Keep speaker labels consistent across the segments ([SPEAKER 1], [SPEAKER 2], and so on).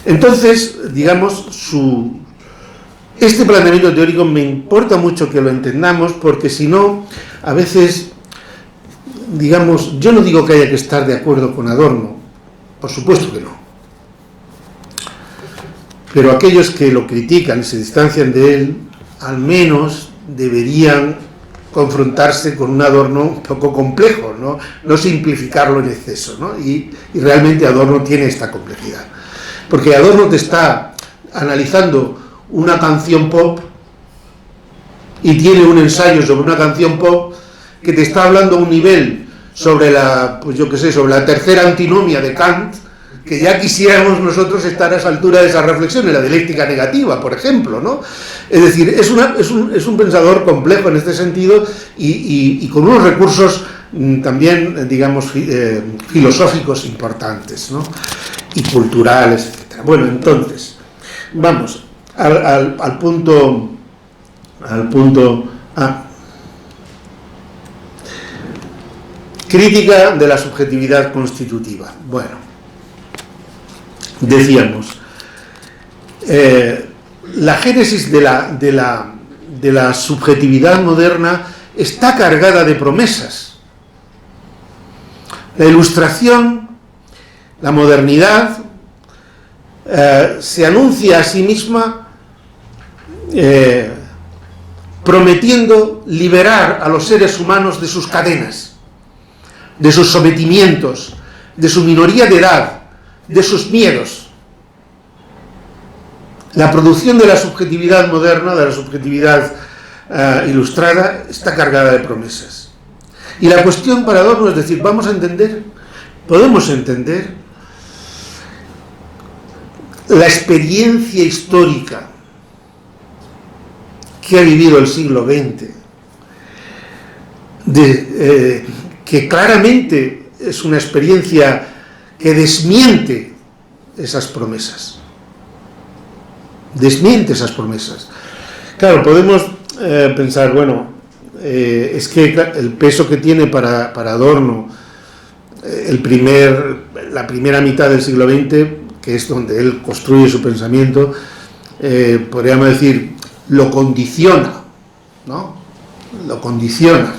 [SPEAKER 1] Entonces, digamos, este planteamiento teórico me importa mucho que lo entendamos, porque si no, a veces, digamos, yo no digo que haya que estar de acuerdo con Adorno, por supuesto que no, pero aquellos que lo critican y se distancian de él, al menos deberían confrontarse con un Adorno un poco complejo, no simplificarlo en exceso, ¿no? Y realmente Adorno tiene esta complejidad, porque Adorno te está analizando una canción pop y tiene un ensayo sobre una canción pop que te está hablando a un nivel sobre sobre la tercera antinomia de Kant, que ya quisiéramos nosotros estar a esa altura de esa reflexión, en la dialéctica negativa, por ejemplo, ¿no? Es decir, es un pensador complejo en este sentido y con unos recursos también, digamos, filosóficos importantes, ¿no? Y culturales, etc. Bueno, entonces, vamos al punto A. Crítica de la subjetividad constitutiva. Bueno, decíamos, la génesis de la subjetividad moderna está cargada de promesas. La Ilustración, la modernidad, se anuncia a sí misma prometiendo liberar a los seres humanos de sus cadenas, de sus sometimientos, de su minoría de edad, de sus miedos. La producción de la subjetividad moderna, de la subjetividad ilustrada, está cargada de promesas. Y la cuestión para Adorno es decir, podemos entender la experiencia histórica que ha vivido el siglo XX, que claramente es una experiencia que desmiente esas promesas. Desmiente esas promesas. Claro, podemos pensar, bueno, es que el peso que tiene para Adorno la primera mitad del siglo XX, que es donde él construye su pensamiento, podríamos decir, lo condiciona, ¿no? Lo condiciona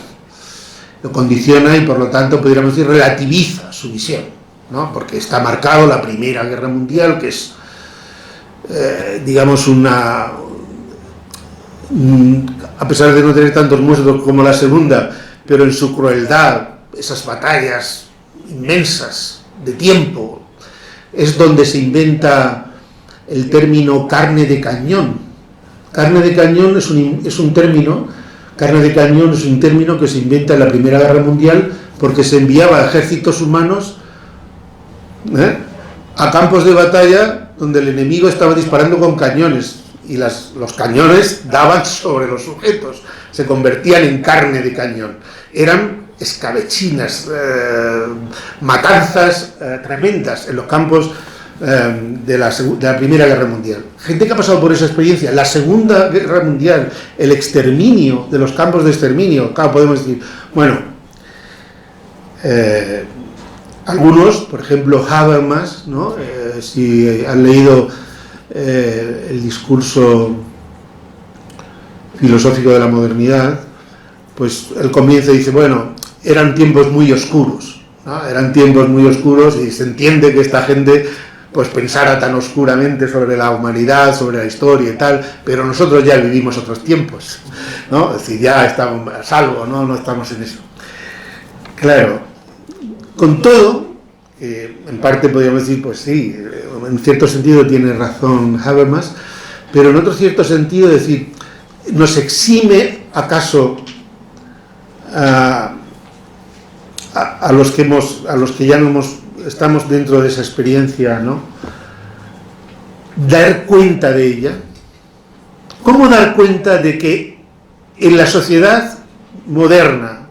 [SPEAKER 1] y por lo tanto podríamos decir relativiza su visión, ¿no? Porque está marcado la Primera Guerra Mundial, que es digamos a pesar de no tener tantos muertos como la Segunda, pero en su crueldad, esas batallas inmensas de tiempo, es donde se inventa el término carne de cañón. Carne de cañón es un término que se inventa en la Primera Guerra Mundial, porque se enviaba a ejércitos humanos a campos de batalla donde el enemigo estaba disparando con cañones y los cañones daban sobre los sujetos, se convertían en carne de cañón. Eran escabechinas, matanzas tremendas en los campos de la Primera Guerra Mundial. Gente que ha pasado por esa experiencia. La Segunda Guerra Mundial, el exterminio de los campos de exterminio, claro, podemos decir, bueno, algunos, por ejemplo Habermas, ¿no? Si han leído el discurso filosófico de la modernidad, pues él comienza y dice, bueno, eran tiempos muy oscuros, ¿no? Eran tiempos muy oscuros y se entiende que esta gente pues pensara tan oscuramente sobre la humanidad, sobre la historia y tal, pero nosotros ya vivimos otros tiempos, ¿no? Es decir, ya estamos a salvo, no estamos en eso. Claro, con todo, en parte podríamos decir, pues sí, en cierto sentido tiene razón Habermas, pero en otro cierto sentido, es decir, nos exime acaso a los que ya no estamos dentro de esa experiencia, ¿no? Dar cuenta de ella. ¿Cómo dar cuenta de que en la sociedad moderna,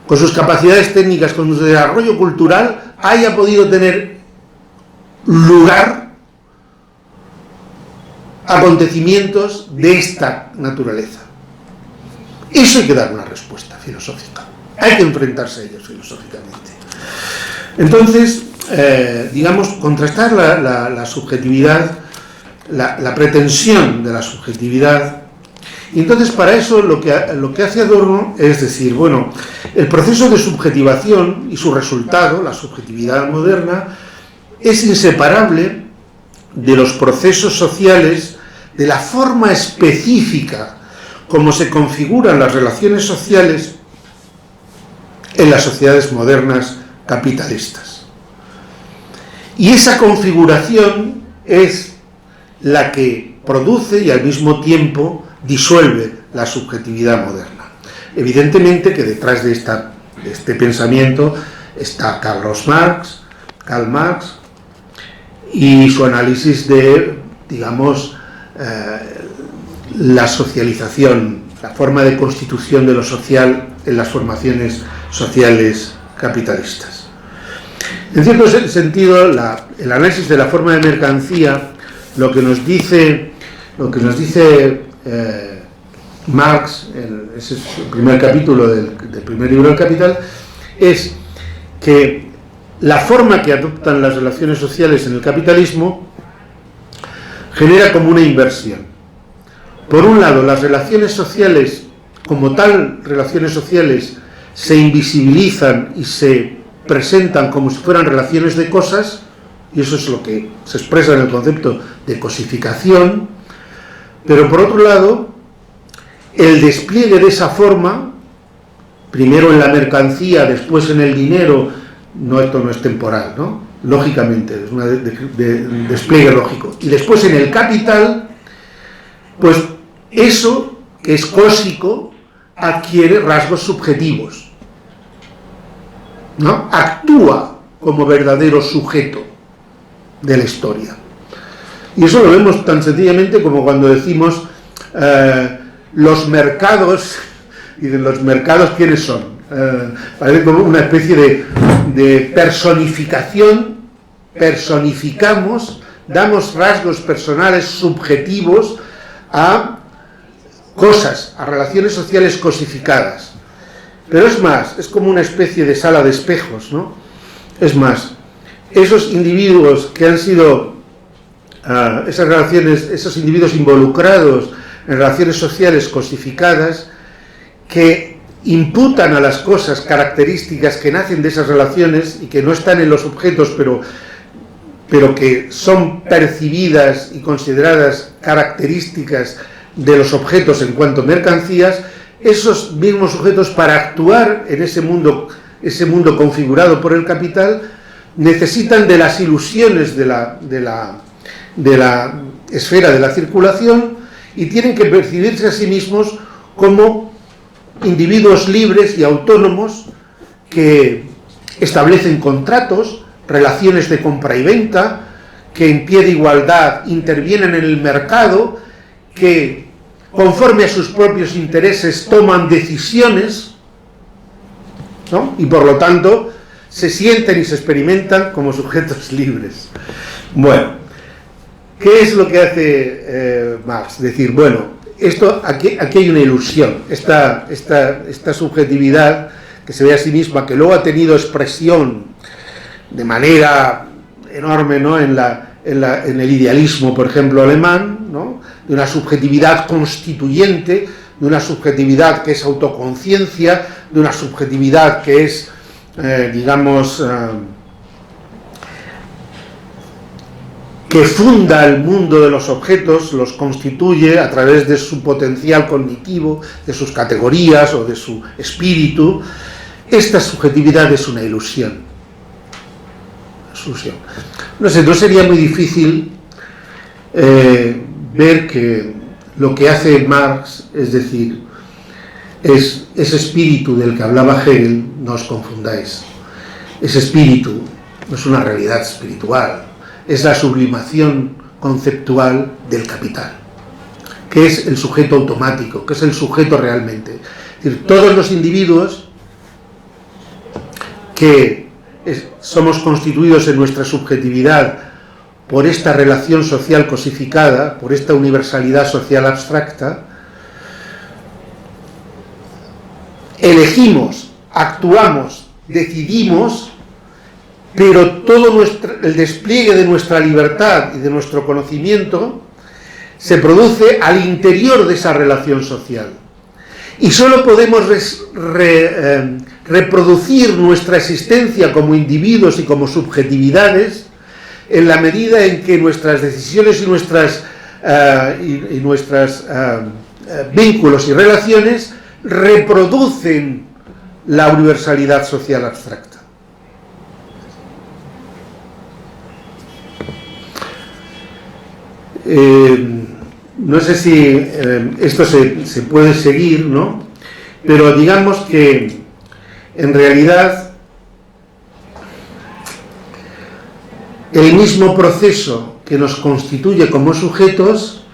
[SPEAKER 1] con sus capacidades técnicas, con su desarrollo cultural, haya podido tener lugar acontecimientos de esta naturaleza? Eso hay que dar una respuesta filosófica. Hay que enfrentarse a ellos filosóficamente. Entonces, digamos, contrastar la subjetividad, la pretensión de la subjetividad. Y entonces para eso lo que hace Adorno es decir, bueno, el proceso de subjetivación y su resultado, la subjetividad moderna, es inseparable de los procesos sociales, de la forma específica como se configuran las relaciones sociales en las sociedades modernas capitalistas. Y esa configuración es la que produce y al mismo tiempo disuelve la subjetividad moderna. Evidentemente que detrás de este pensamiento está Karl Marx, y su análisis de, digamos, la socialización, la forma de constitución de lo social en las formaciones sociales capitalistas. En cierto sentido, el análisis de la forma de mercancía, lo que nos dice Marx, ese es el primer capítulo del primer libro del Capital, es que la forma que adoptan las relaciones sociales en el capitalismo genera como una inversión. Por un lado, las relaciones sociales, como tal, relaciones sociales, se invisibilizan y se presentan como si fueran relaciones de cosas, y eso es lo que se expresa en el concepto de cosificación, pero por otro lado, el despliegue de esa forma, primero en la mercancía, después en el dinero, esto no es temporal, ¿no? Lógicamente, es un despliegue lógico, y después en el capital, pues eso que es cósico adquiere rasgos subjetivos, ¿no? Actúa como verdadero sujeto de la historia. Y eso lo vemos tan sencillamente como cuando decimos los mercados, y de los mercados, ¿quiénes son? Parece como una especie de personificación, personificamos, damos rasgos personales subjetivos a cosas, a relaciones sociales cosificadas. Pero es más, es como una especie de sala de espejos, ¿no? Es más, esos individuos que han sido, esas relaciones, esos individuos involucrados en relaciones sociales cosificadas, que imputan a las cosas características que nacen de esas relaciones y que no están en los objetos, pero que son percibidas y consideradas características de los objetos en cuanto a mercancías, esos mismos sujetos, para actuar en ese mundo configurado por el capital, necesitan de las ilusiones de la esfera de la circulación y tienen que percibirse a sí mismos como individuos libres y autónomos que establecen contratos, relaciones de compra y venta, que en pie de igualdad intervienen en el mercado, que conforme a sus propios intereses toman decisiones, ¿no? Y por lo tanto se sienten y se experimentan como sujetos libres. Bueno, ¿qué es lo que hace Marx? Decir, bueno, aquí hay una ilusión, esta subjetividad que se ve a sí misma, que luego ha tenido expresión de manera enorme, ¿no? en el idealismo, por ejemplo, alemán, ¿no? De una subjetividad constituyente, de una subjetividad que es autoconciencia, de una subjetividad que es, que funda el mundo de los objetos, los constituye a través de su potencial cognitivo, de sus categorías o de su espíritu. Esta subjetividad es una ilusión. No sé, no sería muy difícil ver que lo que hace Marx, es decir, es ese espíritu del que hablaba Hegel, no os confundáis. Ese espíritu no es una realidad espiritual, es la sublimación conceptual del capital, que es el sujeto automático, que es el sujeto realmente. Es decir, todos los individuos que somos constituidos en nuestra subjetividad por esta relación social cosificada, por esta universalidad social abstracta, elegimos, actuamos, decidimos pero todo el despliegue de nuestra libertad y de nuestro conocimiento se produce al interior de esa relación social. Y solo podemos reproducir nuestra existencia como individuos y como subjetividades en la medida en que nuestras decisiones y nuestros vínculos y relaciones reproducen la universalidad social abstracta. No sé si esto se puede seguir, ¿no? Pero digamos que en realidad el mismo proceso que nos constituye como sujetos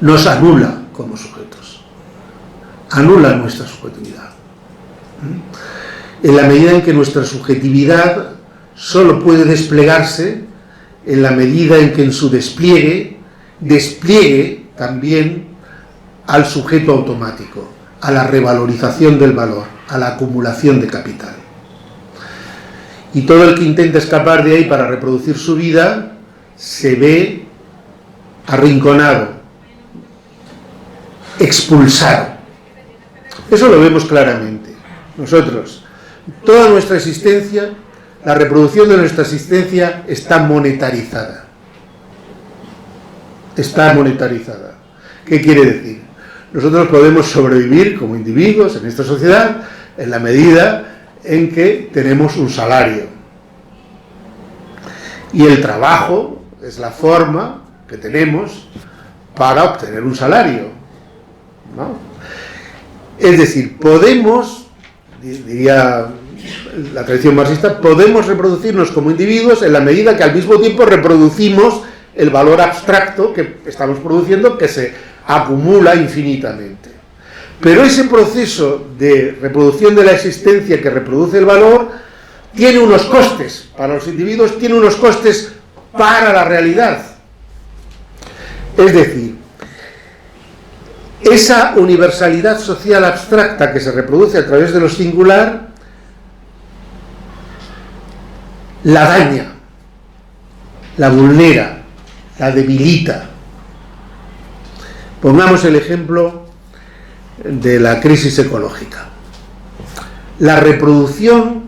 [SPEAKER 1] nos anula como sujetos, anula nuestra subjetividad. En la medida en que nuestra subjetividad solo puede desplegarse en la medida en que en su despliegue también al sujeto automático, a la revalorización del valor, a la acumulación de capital. Y todo el que intenta escapar de ahí para reproducir su vida se ve arrinconado, expulsado. Eso lo vemos claramente. Nosotros, toda nuestra existencia, la reproducción de nuestra existencia está monetarizada. Está monetarizada. ¿Qué quiere decir? Nosotros podemos sobrevivir como individuos en esta sociedad en la medida en que tenemos un salario. Y el trabajo es la forma que tenemos para obtener un salario, ¿no? Es decir, podemos, diría la tradición marxista, podemos reproducirnos como individuos en la medida que al mismo tiempo reproducimos el valor abstracto que estamos produciendo, que se acumula infinitamente. Pero ese proceso de reproducción de la existencia que reproduce el valor tiene unos costes para los individuos, tiene unos costes para la realidad. Es decir, esa universalidad social abstracta que se reproduce a través de lo singular la daña, la vulnera, la debilita. Pongamos el ejemplo de la crisis ecológica. La reproducción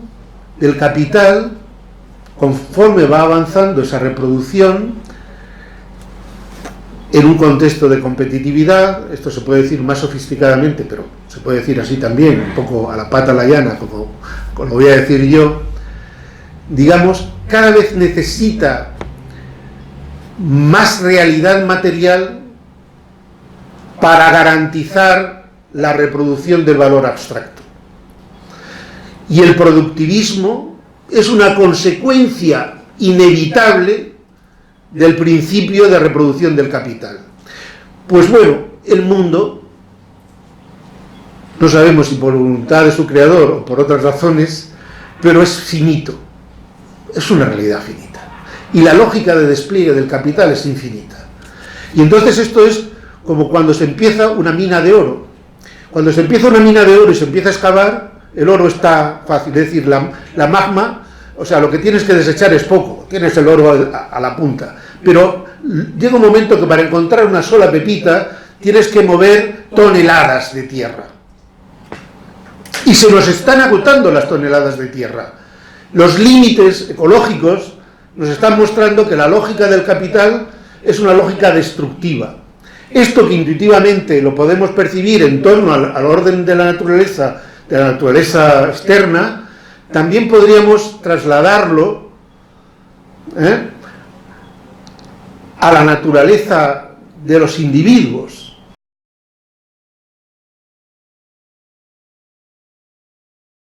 [SPEAKER 1] del capital, conforme va avanzando esa reproducción, en un contexto de competitividad, esto se puede decir más sofisticadamente, pero se puede decir así también, un poco a la pata a la llana, como lo voy a decir yo, digamos, cada vez necesita más realidad material para garantizar la reproducción del valor abstracto. Y el productivismo es una consecuencia inevitable del principio de reproducción del capital. Pues bueno, el mundo, no sabemos si por voluntad de su creador o por otras razones, pero es finito, es una realidad finita. Y la lógica de despliegue del capital es infinita. Y entonces esto es como cuando se empieza una mina de oro. Cuando se empieza una mina de oro y se empieza a excavar, el oro está fácil, es decir, la magma, o sea, lo que tienes que desechar es poco, tienes el oro a la punta, pero llega un momento que para encontrar una sola pepita tienes que mover toneladas de tierra. Y se nos están agotando las toneladas de tierra. Los límites ecológicos nos están mostrando que la lógica del capital es una lógica destructiva. Esto que intuitivamente lo podemos percibir en torno al orden de la naturaleza externa, también podríamos trasladarlo a la naturaleza de los individuos.